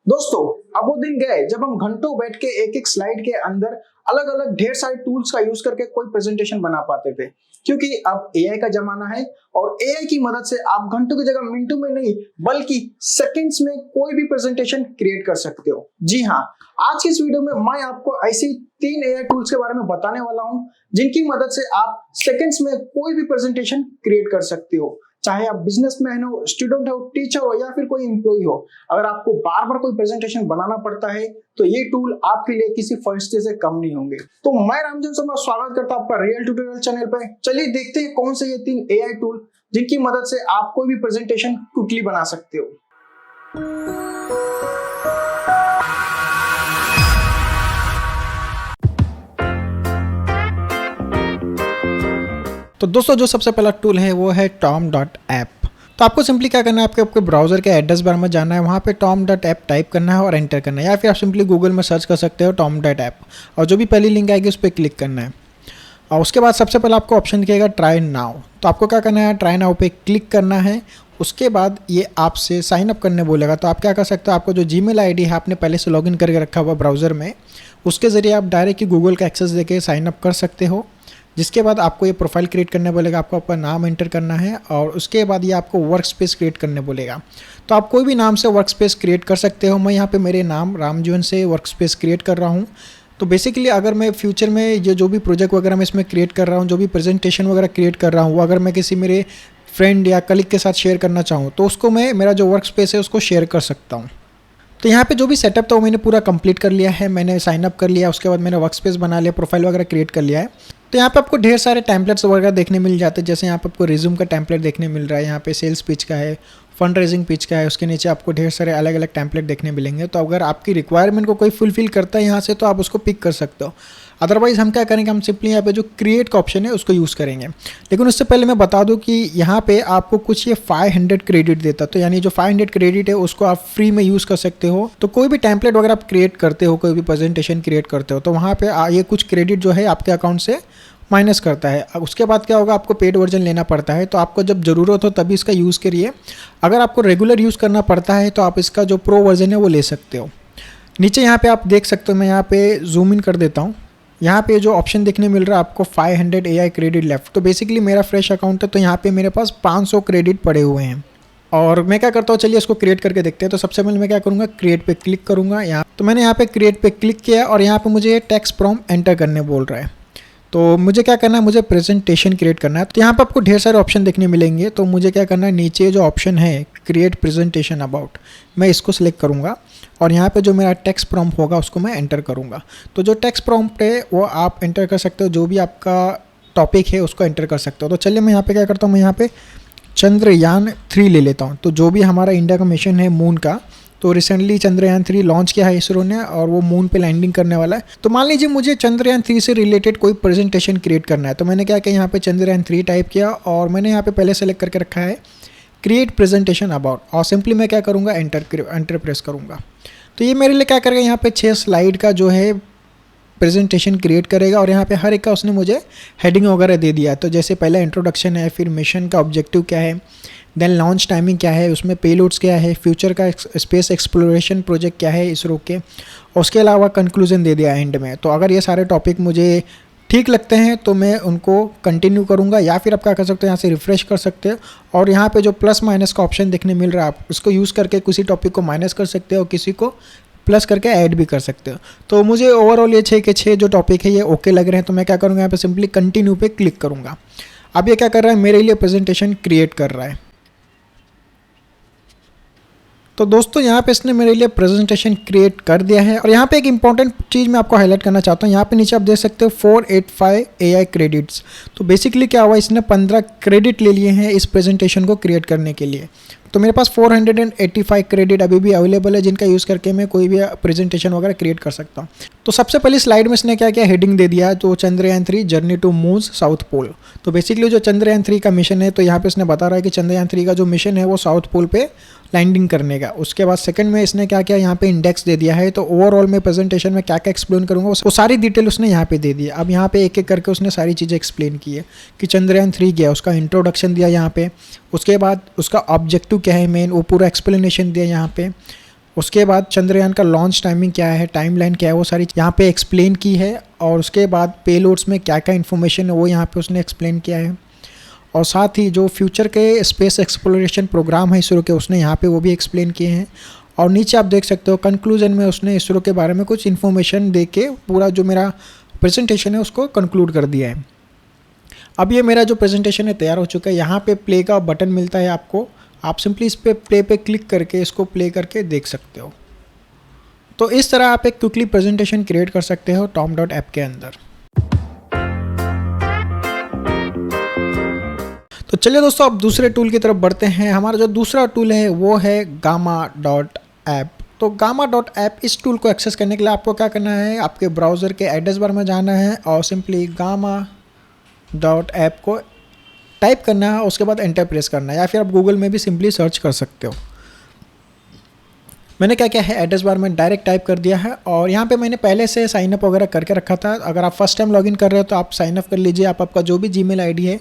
दोस्तों, अब वो दिन गए जब हम घंटों बैठ के एक एक स्लाइड के अंदर अलग अलग ढेर सारे टूल्स का यूज करके कोई प्रेजेंटेशन बना पाते थे। क्योंकि अब एआई का जमाना है और एआई की मदद से आप घंटों की जगह मिनटों में नहीं बल्कि सेकंड्स में कोई भी प्रेजेंटेशन क्रिएट कर सकते हो। जी हाँ, आज की इस वीडियो में मैं आपको ऐसे 3 एआई टूल्स के बारे में बताने वाला हूं जिनकी मदद से आप सेकंड्स में कोई भी प्रेजेंटेशन क्रिएट कर सकते हो। चाहे आप बिजनेसमैन हो, स्टूडेंट हो, टीचर हो या फिर कोई एम्प्लॉय हो, अगर आपको बार बार कोई प्रेजेंटेशन बनाना पड़ता है तो ये टूल आपके लिए किसी फरिश्ते से कम नहीं होंगे। तो मैं रामजन शर्मा स्वागत करता हूं आपका रियल ट्यूटोरियल चैनल पे। चलिए देखते हैं कौन से ये 3 एआई टूल जिनकी मदद से आप कोई भी प्रेजेंटेशन क्विकली बना सकते हो। तो दोस्तों जो सबसे पहला टूल है वो है tom.app। तो आपको सिंपली क्या करना है, आपके ब्राउजर के एड्रेस बार में जाना है, वहाँ पे tom.app टाइप करना है और एंटर करना है, या फिर आप सिंपली गूगल में सर्च कर सकते हो tom.app और जो भी पहली लिंक आएगी उस पर क्लिक करना है। और उसके बाद सबसे पहले आपको ऑप्शन दिखेगा ट्राई नाउ। तो आपको क्या करना है, ट्राई नाउ पे क्लिक करना है। उसके बाद ये आपसे साइन अप करने बोलेगा। तो आप क्या कर सकते हो, आपको जो जीमेल आईडी है आपने पहले से लॉगिन करके रखा हुआ ब्राउज़र में, उसके ज़रिए आप डायरेक्ट गूगल का एक्सेस देके साइन अप कर सकते हो। जिसके बाद आपको ये प्रोफाइल क्रिएट करने बोलेगा, आपको आपका नाम एंटर करना है और उसके बाद ये आपको वर्क स्पेस क्रिएट करने बोलेगा। तो आप कोई भी नाम से वर्क स्पेस क्रिएट कर सकते हो। मैं यहाँ पे मेरे नाम रामजीवन से वर्क स्पेस क्रिएट कर रहा हूँ। तो बेसिकली अगर मैं फ्यूचर में ये जो भी प्रोजेक्ट वगैरह मैं इसमें क्रिएट कर रहा हूँ, जो भी प्रेजेंटेशन वगैरह क्रिएट कर रहा हूँ, अगर मैं किसी मेरे फ्रेंड या कलीग के साथ शेयर करना चाहूँ तो उसको मैं मेरा जो वर्क स्पेस है उसको शेयर कर सकता हूँ। तो यहाँ पे जो भी सेटअप था वो मैंने पूरा कंप्लीट कर लिया है। मैंने साइन अप कर लिया, उसके बाद मैंने वर्क स्पेस बना लिया, प्रोफाइल वगैरह क्रिएट कर लिया है। तो यहाँ पे आपको ढेर सारे टेम्पलेट्स वगैरह देखने मिल जाते हैं। जैसे यहाँ पे आपको रिज्यूम का टेम्पलेट देखने मिल रहा है, यहाँ पे सेल्स पिच का है, फंड रेजिंग पिच का है, उसके नीचे आपको ढेर सारे अलग अलग टेम्पलेट देखने मिलेंगे। तो अगर आपकी रिक्वायरमेंट को कोई फुलफिल करता है यहाँ से तो आप उसको पिक कर सकते हो। अदरवाइज हम क्या करेंगे, हम सिंपली यहाँ पे जो क्रिएट का ऑप्शन है उसको यूज़ करेंगे। लेकिन उससे पहले मैं बता दूँ कि यहाँ पे आपको कुछ ये 500 क्रेडिट देता, तो यानी जो 500 क्रेडिट है उसको आप फ्री में यूज़ कर सकते हो। तो कोई भी टेम्पलेट वगैरह आप क्रिएट करते हो, कोई भी प्रेजेंटेशन क्रिएट करते हो, तो वहाँ पे ये कुछ क्रेडिट जो है आपके अकाउंट से माइनस करता है। उसके बाद क्या होगा, आपको पेड वर्जन लेना पड़ता है। तो आपको जब ज़रूरत हो तभी इसका यूज़ करिए। अगर आपको रेगुलर यूज़ करना पड़ता है तो आप इसका जो प्रो वर्जन है वो ले सकते हो। नीचे यहाँ पे आप देख सकते हो, मैं यहाँ पे जूम इन कर देता हूँ। यहाँ पे जो ऑप्शन देखने मिल रहा है आपको 500 AI क्रेडिट लेफ्ट। तो बेसिकली मेरा फ्रेश अकाउंट है, तो यहाँ पे मेरे पास 500 क्रेडिट पड़े हुए हैं। और मैं क्या करता हूँ, चलिए इसको क्रिएट करके देखते हैं। तो सबसे पहले मैं क्या करूँगा, क्रिएट पे क्लिक करूँगा। यहाँ तो मैंने यहाँ पे क्रिएट पे क्लिक किया और यहाँ पे मुझे टेक्स्ट प्रॉम्प्ट एंटर करने बोल रहा है। तो मुझे क्या करना है, मुझे प्रेजेंटेशन क्रिएट करना है। तो यहाँ पे आपको ढेर सारे ऑप्शन देखने मिलेंगे। तो मुझे क्या करना है, नीचे जो ऑप्शन है क्रिएट प्रेजेंटेशन अबाउट, मैं इसको सिलेक्ट करूँगा और यहाँ पे जो मेरा टेक्स्ट प्रॉम्प्ट होगा उसको मैं एंटर करूँगा। तो जो टेक्स्ट प्रॉम्प्ट है वो आप एंटर कर सकते हो, जो भी आपका टॉपिक है उसको एंटर कर सकते हो। तो चलिए मैं यहाँ पे क्या करता हूँ, मैं यहाँ पे चंद्रयान 3 ले लेता हूँ। तो जो भी हमारा इंडिया का मिशन है मून का, तो रिसेंटली चंद्रयान 3 लॉन्च किया है इसरो ने और वो मून पे लैंडिंग करने वाला है। तो मान लीजिए मुझे चंद्रयान 3 से रिलेटेड कोई प्रेजेंटेशन क्रिएट करना है। तो मैंने क्या किया, यहाँ पे चंद्रयान 3 टाइप किया और मैंने यहाँ पे पहले सेलेक्ट करके रखा है क्रिएट प्रेजेंटेशन अबाउट, और सिंपली मैं क्या करूँगा, एंटर प्रेस करूँगा। तो ये मेरे लिए क्या करेगा, यहाँ पे 6 स्लाइड का जो है प्रेजेंटेशन क्रिएट करेगा और यहाँ पे हर एक का उसने मुझे हेडिंग वगैरह दे दिया। तो जैसे पहला इंट्रोडक्शन है, फिर मिशन का ऑब्जेक्टिव क्या है, देन लॉन्च टाइमिंग क्या है, उसमें पेलोड्स क्या है, फ्यूचर का स्पेस एक्सप्लोरेशन प्रोजेक्ट क्या है इसरो के, और उसके अलावा कंक्लूजन दे दिया एंड में। तो अगर ये सारे टॉपिक मुझे ठीक लगते हैं तो मैं उनको कंटिन्यू करूँगा, या फिर आप क्या कर सकते हो, यहाँ से रिफ्रेश कर सकते हो और यहाँ पे जो प्लस माइनस का ऑप्शन देखने मिल रहा है आप उसको यूज़ करके किसी टॉपिक को माइनस कर सकते हो, किसी को प्लस करके ऐड भी कर सकते हो। तो मुझे ओवरऑल ये 6 के 6 जो टॉपिक है ये ओके लग रहे हैं। तो मैं क्या करूँगा, यहाँ पे सिंपली कंटिन्यू पे क्लिक करूँगा। अब ये क्या कर रहा है, मेरे लिए प्रेजेंटेशन क्रिएट कर रहा है। तो दोस्तों यहाँ पे इसने मेरे लिए प्रेजेंटेशन क्रिएट कर दिया है। और यहाँ पे एक इंपॉर्टेंट चीज़ मैं आपको हाईलाइट करना चाहता हूँ। यहाँ पे नीचे आप देख सकते हो 485 AI क्रेडिट्स। तो बेसिकली क्या हुआ, इसने 15 क्रेडिट ले लिए हैं इस प्रेजेंटेशन को क्रिएट करने के लिए। तो मेरे पास 485 क्रेडिट अभी भी अवेलेबल है, जिनका यूज़ करके मैं कोई भी प्रेजेंटेशन वगैरह क्रिएट कर सकता हूँ। तो सबसे पहली स्लाइड में इसने क्या किया, हेडिंग दे दिया तो Chandrayaan 3 journey to moon's south pole. तो बेसिकली जो चंद्रयान 3 का मिशन है, तो यहाँ पे इसने बता रहा है कि चंद्रयान 3 का जो मिशन है वो साउथ पोल पे लैंडिंग करने का। उसके बाद सेकंड में इसने क्या किया, यहाँ पे इंडेक्स दे दिया है। तो ओवरऑल में प्रेजेंटेशन में क्या क्या एक्सप्लेन करूँगा वो सारी डिटेल उसने यहाँ पे दे दी। अब यहाँ पे एक एक करके उसने सारी चीज़ें एक्सप्लेन की है कि चंद्रयान 3 गया, उसका इंट्रोडक्शन दिया यहाँ पे, उसके बाद उसका ऑब्जेक्टिव क्या है मेन, वो पूरा एक्सप्लेनेशन दिया यहाँ पे। उसके बाद चंद्रयान का लॉन्च टाइमिंग क्या है, टाइमलाइन क्या है, वो सारी यहाँ पे एक्सप्लेन की है। और उसके बाद पेलोड्स में क्या क्या इन्फॉर्मेशन है वो यहाँ पे उसने एक्सप्लेन किया है। और साथ ही जो फ्यूचर के स्पेस एक्सप्लोरेशन प्रोग्राम है इसरो के, उसने यहाँ पे वो भी एक्सप्लेन किए हैं। और नीचे आप देख सकते हो कंक्लूजन में उसने इसरो के बारे में कुछ इन्फॉर्मेशन दे के पूरा जो मेरा प्रेजेंटेशन है उसको कंक्लूड कर दिया है। अब ये मेरा जो प्रेजेंटेशन है तैयार हो चुका है। यहाँ पे प्ले का बटन मिलता है आपको, आप सिंपली इस पे प्ले पे क्लिक करके इसको प्ले करके देख सकते हो। तो इस तरह आप एक क्विकली प्रेजेंटेशन क्रिएट कर सकते हो tom.app के अंदर। तो चलिए दोस्तों अब दूसरे टूल की तरफ बढ़ते हैं। हमारा जो दूसरा टूल है वो है gamma.app। तो gamma.app इस टूल को एक्सेस करने के लिए आपको क्या करना है, आपके ब्राउज़र के एड्रेस बार में जाना है और सिंपली gamma.app को टाइप करना है, उसके बाद एंटर प्रेस करना है, या फिर आप गूगल में भी सिंपली सर्च कर सकते हो। मैंने क्या किया है, एड्रेस बार में डायरेक्ट टाइप कर दिया है और यहाँ पे मैंने पहले से साइन अप वगैरह करके रखा था। अगर आप फर्स्ट टाइम लॉगिन कर रहे हो तो आप साइन अप कर लीजिए। आप आपका जो भी जीमेल आईडी है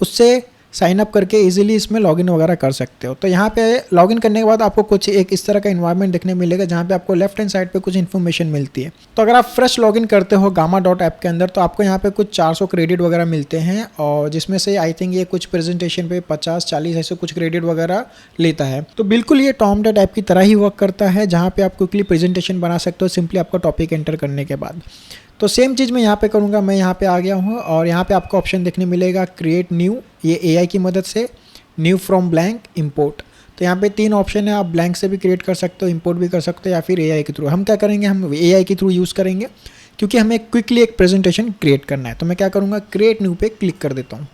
उससे साइन अप करके इजीली इसमें लॉगिन वगैरह कर सकते हो। तो यहाँ पे लॉगिन करने के बाद आपको कुछ एक इस तरह का इन्वायरमेंट देखने मिलेगा जहाँ पे आपको लेफ्ट हैंड साइड पे कुछ इन्फॉर्मेशन मिलती है। तो अगर आप फ्रेश लॉगिन करते हो gamma.app के अंदर तो आपको यहाँ पे कुछ 400 क्रेडिट वगैरह मिलते हैं, और जिसमें से आई थिंक ये कुछ प्रेजेंटेशन पे 50-40 ऐसे कुछ क्रेडिट वगैरह लेता है। तो बिल्कुल ये tom.app की तरह ही वर्क करता है, जहाँ पे आप क्विकली प्रेजेंटेशन बना सकते हो सिंपली आपका टॉपिक एंटर करने के बाद। तो सेम चीज़ मैं यहाँ पे करूँगा। मैं यहाँ पे आ गया हूँ और यहाँ पे आपको ऑप्शन देखने मिलेगा क्रिएट न्यू, ये AI की मदद से, न्यू फ्रॉम ब्लैंक, इंपोर्ट। तो यहाँ पे 3 ऑप्शन है, आप ब्लैंक से भी क्रिएट कर सकते हो, इंपोर्ट भी कर सकते हो, या फिर AI के थ्रू। हम क्या करेंगे, हम AI के थ्रू यूज़ करेंगे क्योंकि हमें क्विकली एक प्रेजेंटेशन क्रिएट करना है। तो मैं क्या करूँगा, क्रिएट न्यू पे क्लिक कर देता हूँ।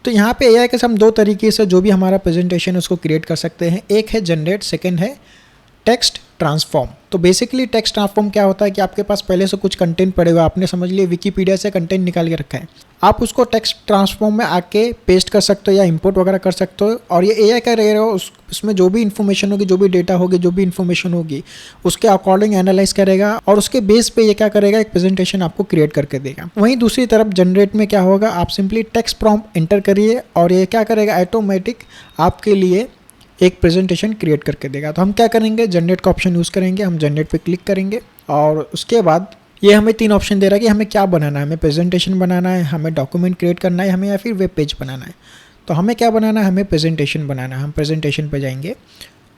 तो यहाँ पे AI के से हम 2 तरीके से जो भी हमारा प्रेजेंटेशन है उसको क्रिएट कर सकते हैं। एक है जनरेट, सेकेंड है टेक्स्ट ट्रांसफॉर्म। तो बेसिकली टेक्स्ट ट्रांसफॉर्म क्या होता है कि आपके पास पहले से कुछ कंटेंट पड़े हुए, आपने समझ लिया विकीपीडिया से कंटेंट निकाल के रखा है, आप उसको टेक्स्ट ट्रांसफॉर्म में आके पेस्ट कर सकते हो या इंपोर्ट वगैरह कर सकते हो। और ये AI का रहेगा, उसमें जो भी इन्फॉर्मेशन होगी, जो भी डेटा होगी, जो भी इन्फॉर्मेशन होगी उसके अकॉर्डिंग एनालाइज करेगा और उसके बेस पे ये क्या करेगा, एक प्रेजेंटेशन आपको क्रिएट करके देगा। वहीं दूसरी तरफ जनरेट में क्या होगा, आप सिंपली टेक्स्ट प्रॉम्प्ट एंटर करिए और ये क्या करेगा, ऑटोमेटिक आपके लिए एक प्रेजेंटेशन क्रिएट करके देगा। तो हम क्या करेंगे, जनरेट का ऑप्शन यूज़ करेंगे, हम जनरेट पे क्लिक करेंगे और उसके बाद ये हमें 3 ऑप्शन दे रहा है कि हमें क्या बनाना है, हमें प्रेजेंटेशन बनाना है, हमें डॉक्यूमेंट क्रिएट करना है, हमें या फिर वेब पेज बनाना है। तो हमें क्या बनाना है, हमें प्रेजेंटेशन बनाना है। हम प्रेजेंटेशन पे जाएंगे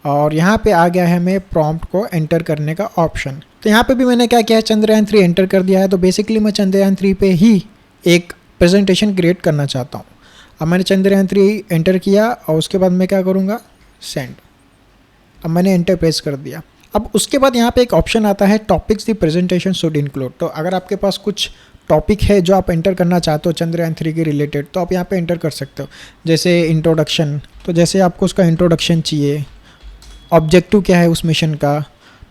और यहाँ पे आ गया है हमें प्रॉम्प्ट को एंटर करने का ऑप्शन। तो यहाँ पे भी मैंने क्या किया है, चंद्रयान 3 एंटर कर दिया है। तो बेसिकली मैं चंद्रयान 3 पे ही एक प्रेजेंटेशन क्रिएट करना चाहता हूँ। अब मैंने चंद्रयान 3 एंटर किया और उसके बाद मैं क्या करूँगा, सेंड। अब मैंने एंटर प्रेस कर दिया। अब उसके बाद यहाँ पे एक ऑप्शन आता है topics the presentation should include. तो अगर आपके पास कुछ टॉपिक है जो आप एंटर करना चाहते हो चंद्रयान 3 के रिलेटेड, तो आप यहाँ पे एंटर कर सकते हो। जैसे इंट्रोडक्शन, तो जैसे आपको उसका इंट्रोडक्शन चाहिए, ऑब्जेक्टिव क्या है उस मिशन का,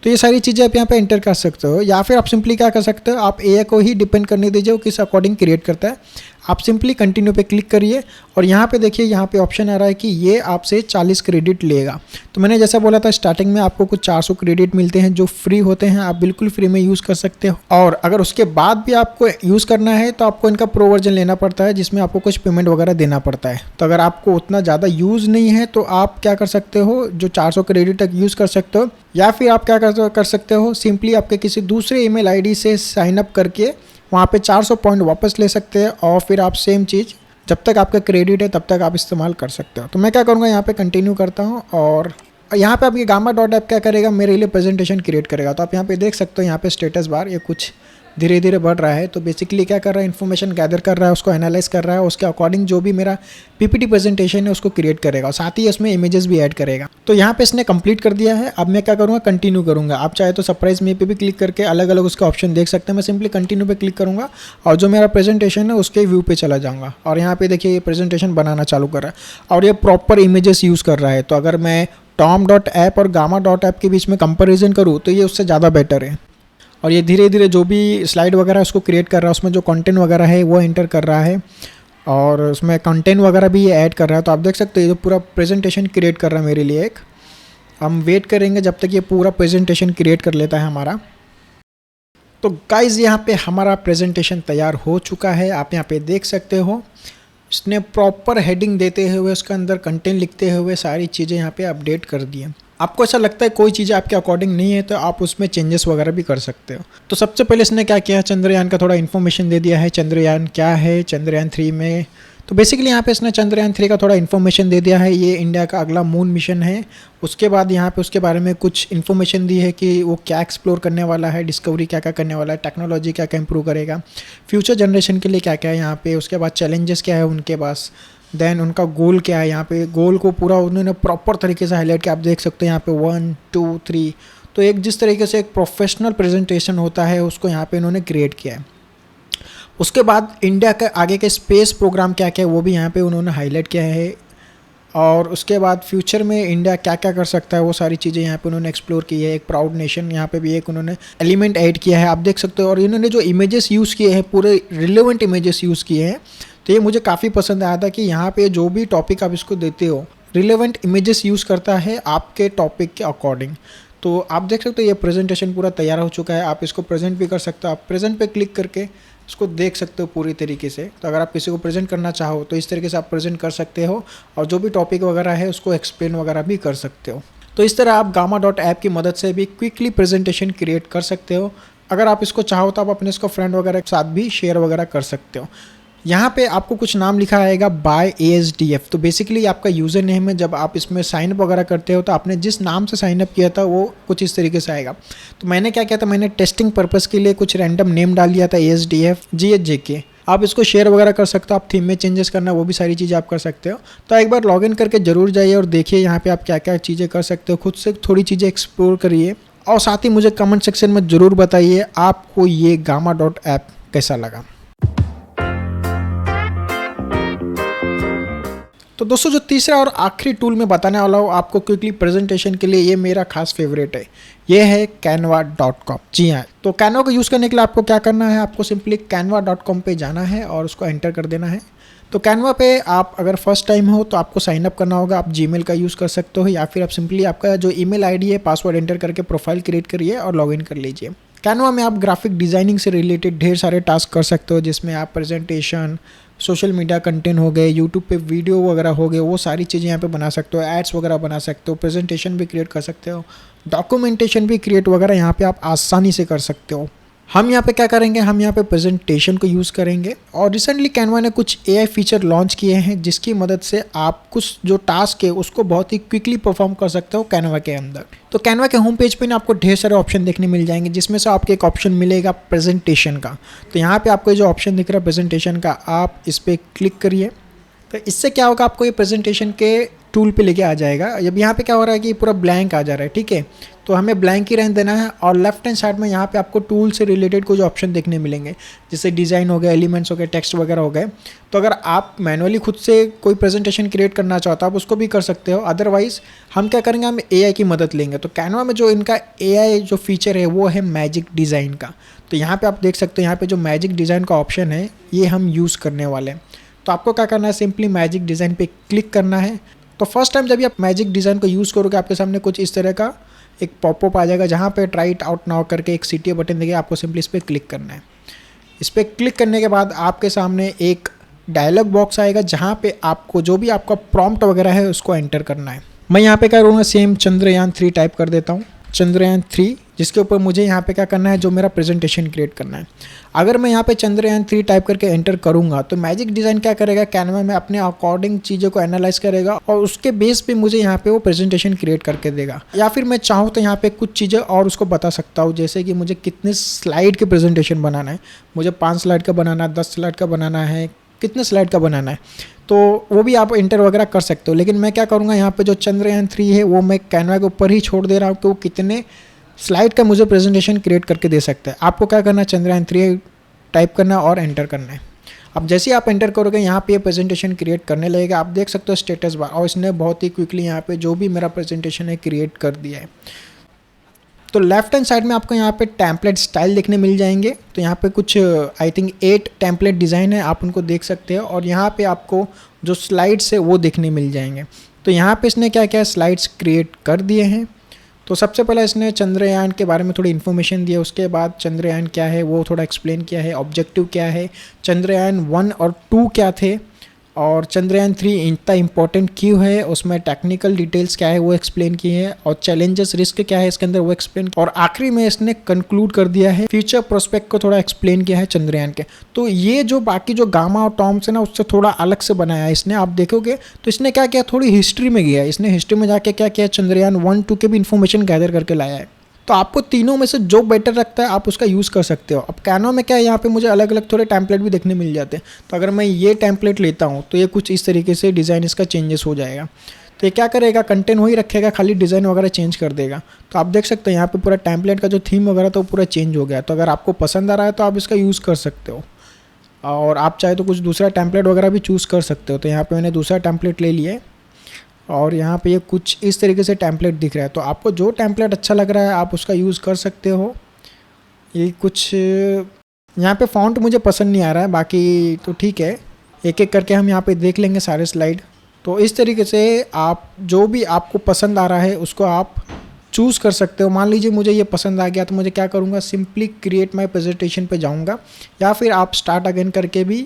तो ये सारी चीज़ें आप यहाँ पे एंटर कर सकते हो। या फिर आप सिंपली क्या कर सकते हो, आप AI को ही डिपेंड करने दीजिए वो किस अकॉर्डिंग क्रिएट करता है। आप सिंपली कंटिन्यू पे क्लिक करिए और यहाँ पे देखिए, यहाँ पे ऑप्शन आ रहा है कि ये आपसे 40 क्रेडिट लेगा। तो मैंने जैसा बोला था स्टार्टिंग में, आपको कुछ 400 क्रेडिट मिलते हैं जो फ्री होते हैं, आप बिल्कुल फ्री में यूज़ कर सकते हो। और अगर उसके बाद भी आपको यूज़ करना है तो आपको इनका प्रो वर्जन लेना पड़ता है, जिसमें आपको कुछ पेमेंट वगैरह देना पड़ता है। तो अगर आपको उतना ज़्यादा यूज़ नहीं है तो आप क्या कर सकते हो, जो 400 क्रेडिट तक यूज़ कर सकते हो, या फिर आप क्या कर सकते हो, सिंपली आपके किसी दूसरे ईमेल आईडी से साइन अप करके वहाँ पे 400 पॉइंट वापस ले सकते हैं और फिर आप सेम चीज़ जब तक आपका क्रेडिट है तब तक आप इस्तेमाल कर सकते हो। तो मैं क्या करूँगा, यहाँ पे कंटिन्यू करता हूँ और यहाँ पे आपकी gamma.app क्या करेगा, मेरे लिए प्रेजेंटेशन क्रिएट करेगा। तो आप यहाँ पे देख सकते हो, यहाँ पे स्टेटस बार ये कुछ धीरे धीरे बढ़ रहा है। तो बेसिकली क्या कर रहा है, इन्फॉर्मेशन गैदर कर रहा है, उसको एनालाइज कर रहा है, उसके अकॉर्डिंग जो भी मेरा PPT प्रेजेंटेशन है उसको क्रिएट करेगा और साथ ही इसमें इमेजेस भी ऐड करेगा। तो यहाँ पे इसने कंप्लीट कर दिया है। अब मैं क्या करूँगा, कंटिन्यू करूँगा। आप चाहे तो सरप्राइज मी पे भी क्लिक करके अलग अलग उसका ऑप्शन देख सकते हैं। मैं सिंपली कंटिन्यू पे क्लिक करूँगा और जो मेरा प्रेजेंटेशन है उसके व्यू पे चला जाऊँगा और यहाँ पे देखिए ये प्रेजेंटेशन बनाना चालू कर रहा है और ये प्रॉपर इमेजेस यूज़ कर रहा है। तो अगर मैं tom.app और gamma.app के बीच में कंपेरिजन करूँ तो ये उससे ज़्यादा बेटर है। और ये धीरे धीरे जो भी स्लाइड वगैरह है उसको क्रिएट कर रहा है, उसमें जो कंटेंट वगैरह है वो एंटर कर रहा है और उसमें कंटेंट वगैरह भी ये ऐड कर रहा है। तो आप देख सकते हैं ये जो पूरा प्रेजेंटेशन क्रिएट कर रहा है मेरे लिए एक। हम वेट करेंगे जब तक ये पूरा प्रेजेंटेशन क्रिएट कर लेता है हमारा। तो गाइज यहाँ पे हमारा प्रेजेंटेशन तैयार हो चुका है, आप यहाँ पे देख सकते हो। इसने प्रॉपर हेडिंग देते हुए उसके अंदर कंटेंट लिखते हुए सारी चीज़ें यहाँ पे अपडेट कर दी हैं। आपको ऐसा लगता है कोई चीज़ आपके अकॉर्डिंग नहीं है तो आप उसमें चेंजेस वगैरह भी कर सकते हो। तो सबसे पहले इसने क्या किया, चंद्रयान का थोड़ा इन्फॉर्मेशन दे दिया है, चंद्रयान क्या है चंद्रयान 3 में। तो बेसिकली यहाँ पे इसने चंद्रयान 3 का थोड़ा इन्फॉर्मेशन दे दिया है, ये इंडिया का अगला मून मिशन है। उसके बाद यहाँ पे उसके बारे में कुछ इन्फॉर्मेशन दी है कि वो क्या एक्सप्लोर करने वाला है, डिस्कवरी क्या क्या करने वाला है, टेक्नोलॉजी क्या क्या इंप्रूव करेगा, फ्यूचर जनरेशन के लिए क्या क्या है यहाँ पे, उसके बाद चैलेंजेस क्या है उनके पास, देन उनका गोल क्या है। यहाँ पे गोल को पूरा उन्होंने प्रॉपर तरीके से हाईलाइट किया, आप देख सकते हो यहाँ पे 1 2 3। तो एक जिस तरीके से एक प्रोफेशनल प्रेजेंटेशन होता है उसको यहाँ पे इन्होंने क्रिएट किया है। उसके बाद इंडिया का आगे के स्पेस प्रोग्राम क्या क्या है वो भी यहाँ पे उन्होंने हाईलाइट किया है, और उसके बाद फ्यूचर में इंडिया क्या क्या कर सकता है वो सारी चीज़ें यहाँ पे उन्होंने एक्सप्लोर की है। एक प्राउड नेशन यहाँ पे भी एक उन्होंने एलिमेंट ऐड किया है, आप देख सकते हो। और इन्होंने जो इमेजेस यूज़ किए हैं पूरे रिलेवेंट इमेजेस यूज़ किए हैं, तो ये मुझे काफ़ी पसंद आया था कि यहाँ पे जो भी टॉपिक आप इसको देते हो रिलेवेंट इमेजेस यूज़ करता है आपके टॉपिक के अकॉर्डिंग। तो आप देख सकते हो ये प्रेजेंटेशन पूरा तैयार हो चुका है, आप इसको प्रेजेंट भी कर सकते हो। आप प्रेजेंट पे क्लिक करके इसको देख सकते हो पूरी तरीके से। तो अगर आप किसी को प्रेजेंट करना चाहो तो इस तरीके से आप प्रेजेंट कर सकते हो, और जो भी टॉपिक वगैरह है उसको एक्सप्लेन वगैरह भी कर सकते हो। तो इस तरह आप gamma.app की मदद से भी क्विकली प्रेजेंटेशन क्रिएट कर सकते हो। अगर आप इसको चाहो तो आप अपने इसको फ्रेंड वगैरह के साथ भी शेयर वगैरह कर सकते हो। यहाँ पे आपको कुछ नाम लिखा आएगा बाय ASDF, तो बेसिकली आपका यूज़र नेम है। जब आप इसमें साइन अप वगैरह करते हो तो आपने जिस नाम से साइन अप किया था वो कुछ इस तरीके से आएगा। तो मैंने क्या किया था, मैंने टेस्टिंग पर्पस के लिए कुछ रैंडम नेम डाल दिया था ASDF GHJK। आप इसको शेयर वगैरह कर सकते हो, आप थीम में चेंजेस करना वो भी सारी चीज़ें आप कर सकते हो। तो एक बार लॉगिन करके ज़रूर जाइए और देखिए यहाँ पे आप क्या क्या चीज़ें कर सकते हो, खुद से थोड़ी चीज़ें एक्सप्लोर करिए, और साथ ही मुझे कमेंट सेक्शन में ज़रूर बताइए आपको ये gamma.app कैसा लगा। तो दोस्तों जो तीसरा और आखिरी टूल मैं बताने वाला हूँ आपको क्विकली प्रेजेंटेशन के लिए, ये मेरा खास फेवरेट है, ये है canva.com। जी हाँ, तो कैनवा को यूज़ करने के लिए आपको क्या करना है, आपको सिंपली canva.com पे जाना है और उसको एंटर कर देना है। तो कैनवा पे आप अगर फर्स्ट टाइम हो तो आपको साइन अप करना होगा, आप जीमेल का यूज़ कर सकते हो, या फिर आप सिंपली आपका जो ईमेल आईडी है पासवर्ड एंटर करके प्रोफाइल क्रिएट करिए और लॉगिन कर लीजिए। कैनवा में आप ग्राफिक डिज़ाइनिंग से रिलेटेड ढेर सारे टास्क कर सकते हो, जिसमें आप प्रेजेंटेशन, सोशल मीडिया कंटेंट हो गए, यूट्यूब पे वीडियो वगैरह हो गए, वो सारी चीज़ें यहाँ पे बना सकते हो, एड्स वगैरह बना सकते हो, प्रेजेंटेशन भी क्रिएट कर सकते हो, डॉक्यूमेंटेशन भी क्रिएट वगैरह यहाँ पे आप आसानी से कर सकते हो। हम यहाँ पे क्या करेंगे, हम यहाँ पे प्रेजेंटेशन को यूज़ करेंगे। और रिसेंटली कैनवा ने कुछ AI फीचर लॉन्च किए हैं जिसकी मदद से आप कुछ जो टास्क है उसको बहुत ही क्विकली परफॉर्म कर सकते हो कैनवा के अंदर। तो कैनवा के होम पेज पे ना आपको ढेर सारे ऑप्शन देखने मिल जाएंगे, जिसमें से आपको एक ऑप्शन मिलेगा प्रेजेंटेशन का। तो यहाँ पे आपको जो ऑप्शन दिख रहा है प्रेजेंटेशन का, आप इस पर क्लिक करिए। तो इससे क्या होगा, आपको ये प्रेजेंटेशन के टूल पे लेके आ जाएगा। अब यहाँ पे क्या हो रहा है कि पूरा ब्लैंक आ जा रहा है, ठीक है, तो हमें ब्लैंक ही रहने देना है। और लेफ्ट हैंड साइड में यहाँ पे आपको टूल से रिलेटेड कुछ ऑप्शन देखने मिलेंगे, जैसे डिज़ाइन हो गया, एलिमेंट्स हो गए, टेक्स्ट वगैरह हो गए। तो अगर आप मैनुअली खुद से कोई प्रेजेंटेशन क्रिएट करना चाहते हो आप उसको भी कर सकते हो, अदरवाइज़ हम क्या करेंगे, हम AI की मदद लेंगे। तो कैनवा में जो इनका AI जो फीचर है वो है मैजिक डिज़ाइन का। तो यहाँ पर आप देख सकते हो, यहाँ पर जो मैजिक डिज़ाइन का ऑप्शन है ये हम यूज़ करने वाले हैं। तो आपको क्या करना है, सिंपली मैजिक डिज़ाइन पे क्लिक करना है। तो फर्स्ट टाइम जब भी आप मैजिक डिज़ाइन को यूज़ करोगे आपके सामने कुछ इस तरह का एक पॉपअप आ जाएगा, जहाँ पे ट्राई इट आउट नाउ करके एक CTA बटन देगा, आपको सिंपली इस पर क्लिक करना है। इस पर क्लिक करने के बाद आपके सामने एक डायलॉग बॉक्स आएगा, जहाँ पे आपको जो भी आपका प्रॉम्प्ट वगैरह है उसको एंटर करना है। मैं यहाँ पे क्या करूँगा, सेम चंद्रयान 3 टाइप कर देता हूँ, चंद्रयान 3, जिसके ऊपर मुझे यहाँ पे क्या करना है, जो मेरा प्रेजेंटेशन क्रिएट करना है। अगर मैं यहाँ पे चंद्रयान 3 टाइप करके एंटर करूँगा तो मैजिक डिज़ाइन क्या करेगा, कैनवा में अपने अकॉर्डिंग चीज़ों को एनालाइज करेगा और उसके बेस पे मुझे यहाँ पे वो प्रेजेंटेशन क्रिएट करके देगा। या फिर मैं चाहूँ तो यहाँ पे कुछ चीज़ें और उसको बता सकता हूँ, जैसे कि मुझे कितने स्लाइड के प्रेजेंटेशन बनाना है, मुझे 5 स्लाइड का बनाना है, 10 स्लाइड का बनाना है, कितने स्लाइड का बनाना है, तो वो भी आप एंटर वगैरह कर सकते हो। लेकिन मैं क्या करूँगा, यहाँ पे जो चंद्रयान 3 है वो मैं कैनवा के ऊपर ही छोड़ दे रहा हूँ कि वो कितने स्लाइड का मुझे प्रेजेंटेशन क्रिएट करके दे सकता है। आपको क्या करना है, चंद्रयान 3 टाइप करना और एंटर करना है। अब जैसे ही आप एंटर करोगे यहाँ पे ये प्रेजेंटेशन क्रिएट करने लगेगा, आप देख सकते हो स्टेटस बार, और इसने बहुत ही क्विकली यहाँ पे जो भी मेरा प्रेजेंटेशन है क्रिएट कर दिया है। तो लेफ्ट हैंड साइड में आपको यहाँ पे टेम्पलेट स्टाइल देखने मिल जाएंगे। तो यहाँ पे कुछ आई थिंक 8 टेम्पलेट डिज़ाइन है, आप उनको देख सकते हो। और यहाँ पे आपको जो स्लाइड्स है वो देखने मिल जाएंगे। तो यहाँ पे इसने क्या क्या स्लाइड्स क्रिएट कर दिए हैं। तो सबसे पहले इसने चंद्रयान के बारे में थोड़ी इन्फॉर्मेशन दी है, उसके बाद चंद्रयान क्या है वो थोड़ा एक्सप्लेन किया है, ऑब्जेक्टिव क्या है, चंद्रयान 1 और 2 क्या थे, और चंद्रयान 3 इतना इंपॉर्टेंट क्यों है, उसमें टेक्निकल डिटेल्स क्या है वो एक्सप्लेन किए हैं, और चैलेंजेस रिस्क क्या है इसके अंदर वो एक्सप्लेन, और आखिरी में इसने कंक्लूड कर दिया है फ्यूचर प्रोस्पेक्ट को थोड़ा एक्सप्लेन किया है चंद्रयान के। तो ये जो बाकी जो गामा और टॉम्स है ना उससे थोड़ा अलग से बनाया है इसने। आप देखोगे तो इसने क्या किया, थोड़ी हिस्ट्री में गया, इसने हिस्ट्री में जाके क्या किया, चंद्रयान 1-2 के भी इन्फॉर्मेशन गैदर करके लाया है। तो आपको तीनों में से जो बेटर लगता है आप उसका यूज़ कर सकते हो। अब कैनवा में क्या है, यहाँ पे मुझे अलग अलग थोड़े टेम्पलेट भी देखने मिल जाते हैं। तो अगर मैं ये टेम्पलेट लेता हूँ तो ये कुछ इस तरीके से डिज़ाइन इसका चेंजेस हो जाएगा। तो ये क्या करेगा, कंटेंट वही रखेगा, खाली डिज़ाइन वगैरह चेंज कर देगा। तो आप देख सकते हैं यहाँ पे पूरा टेम्पलेट का जो थीम वगैरह तो पूरा चेंज हो गया। तो अगर आपको पसंद आ रहा है तो आप इसका यूज़ कर सकते हो, और आप चाहे तो कुछ दूसरा टेम्पलेट वगैरह भी चूज़ कर सकते हो। तो यहाँ पर मैंने दूसरा टेम्पलेट ले लिया है, और यहाँ पे ये कुछ इस तरीके से टेम्पलेट दिख रहा है। तो आपको जो टेम्पलेट अच्छा लग रहा है आप उसका यूज़ कर सकते हो। ये कुछ यहाँ पे फ़ॉन्ट मुझे पसंद नहीं आ रहा है, बाकी तो ठीक है, एक एक करके हम यहाँ पे देख लेंगे सारे स्लाइड। तो इस तरीके से आप जो भी आपको पसंद आ रहा है उसको आप चूज़ कर सकते हो। मान लीजिए मुझे ये पसंद आ गया तो मुझे क्या करूँगा, सिंपली क्रिएट माई प्रेजेंटेशन पे जाऊँगा, या फिर आप स्टार्ट अगेन करके भी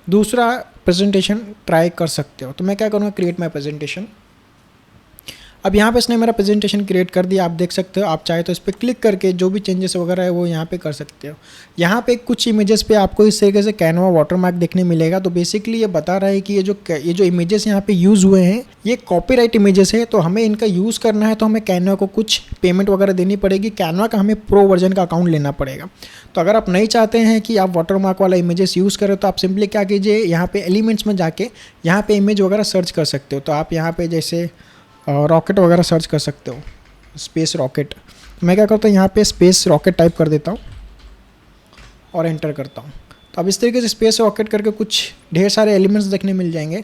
दूसरा प्रेजेंटेशन ट्राई कर सकते हो। तो मैं क्या करूँगा, क्रिएट माई प्रेजेंटेशन। अब यहाँ पे इसने मेरा प्रेजेंटेशन क्रिएट कर दिया, आप देख सकते हो। आप चाहे तो इस पर क्लिक करके जो भी चेंजेस वगैरह है वो यहाँ पे कर सकते हो। यहाँ पे कुछ इमेजेस पे आपको इस तरीके से कैनवा वाटरमार्क देखने मिलेगा। तो बेसिकली ये बता रहा है कि ये जो इमेजेस यहाँ पे यूज़ हुए हैं ये कॉपीराइट इमेजेस है, तो हमें इनका यूज़ करना है तो हमें कैनवा को कुछ पेमेंट वगैरह देनी पड़ेगी। कैनवा का हमें प्रो वर्जन का अकाउंट लेना पड़ेगा। तो अगर आप नहीं चाहते हैं कि आप वाटरमार्क वाला इमेजेस यूज़ करें तो आप सिंपली क्या कीजिए, यहाँ पे एलिमेंट्स में जाके यहाँ पे इमेज वगैरह सर्च कर सकते हो। तो आप यहाँ पे जैसे रॉकेट वगैरह सर्च कर सकते हो, स्पेस रॉकेट। मैं क्या करता हूँ, यहाँ पे स्पेस रॉकेट टाइप कर देता हूँ और एंटर करता हूँ। तो अब इस तरीके से स्पेस रॉकेट करके कुछ ढेर सारे एलिमेंट्स देखने मिल जाएंगे।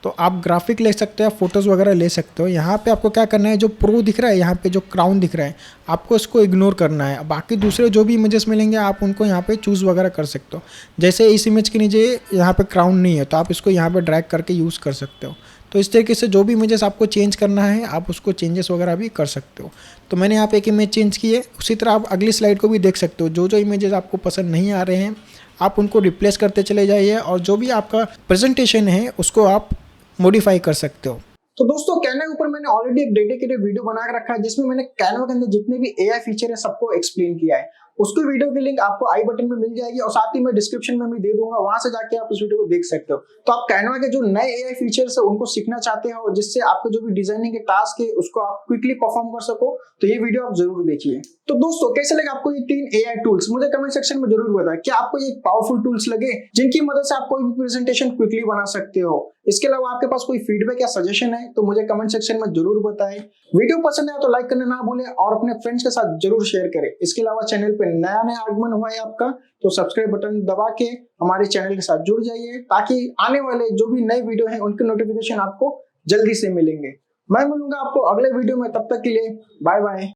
तो आप ग्राफिक ले सकते हो, फोटोज़ वगैरह ले सकते हो। यहाँ पे आपको क्या करना है, जो प्रो दिख रहा है, यहाँ पे जो क्राउन दिख रहा है, आपको इसको इग्नोर करना है। बाकी दूसरे जो भी इमेजेस मिलेंगे आप उनको यहाँ पे चूज़ वगैरह कर सकते हो। जैसे इस इमेज के नीचे यहाँ पे क्राउन नहीं है तो आप इसको यहाँ पे ड्रैग करके यूज़ कर सकते हो। तो इस तरीके से जो भी इमेजेस आपको चेंज करना है आप उसको चेंजेस वगैरह भी कर सकते हो। तो मैंने यहाँ पे एक इमेज चेंज की है। उसी तरह आप अगली स्लाइड को भी देख सकते हो। जो जो इमेजेस आपको पसंद नहीं आ रहे हैं आप उनको रिप्लेस करते चले जाइए, और जो भी आपका प्रेजेंटेशन है उसको आप मॉडिफाई कर सकते हो। तो दोस्तों कैनवा के ऊपर मैंने ऑलरेडी एक डेडिकेटेड वीडियो बना के रखा है जिसमें मैंने कैनवा के अंदर जितने भी एआई फीचर है सबको एक्सप्लेन किया है। उसकी वीडियो की लिंक आपको आई बटन में मिल जाएगी और साथ ही मैं डिस्क्रिप्शन में भी दे दूंगा, वहां से जाके आप उस वीडियो को देख सकते हो। तो आप कैनवा के जो नए एआई फीचर्स है उनको सीखना चाहते हो जिससे आपके जो भी डिजाइनिंग के टास्क है उसको आप क्विकली परफॉर्म कर सको, तो ये वीडियो आप जरूर देखिए। तो दोस्तों कैसे लगे आपको ये 3 एआई टूल्स, मुझे कमेंट सेक्शन में जरूर बताएं। क्या आपको ये पावरफुल टूल्स लगे जिनकी मदद से आप कोई भी प्रेजेंटेशन क्विकली बना सकते हो? इसके अलावा आपके पास कोई फीडबैक या सजेशन है तो मुझे कमेंट सेक्शन में जरूर बताएं। वीडियो पसंद आया तो लाइक करना ना भूलें और अपने फ्रेंड्स के साथ जरूर शेयर करें। इसके अलावा चैनल पे नया नया आगमन हुआ है आपका तो सब्सक्राइब बटन दबा के हमारे चैनल के साथ जुड़ जाइए ताकि आने वाले जो भी नए वीडियो हैं उनके नोटिफिकेशन आपको जल्दी से मिलेंगे। मैं मिलूंगा आपको अगले वीडियो में, तब तक के लिए बाय बाय।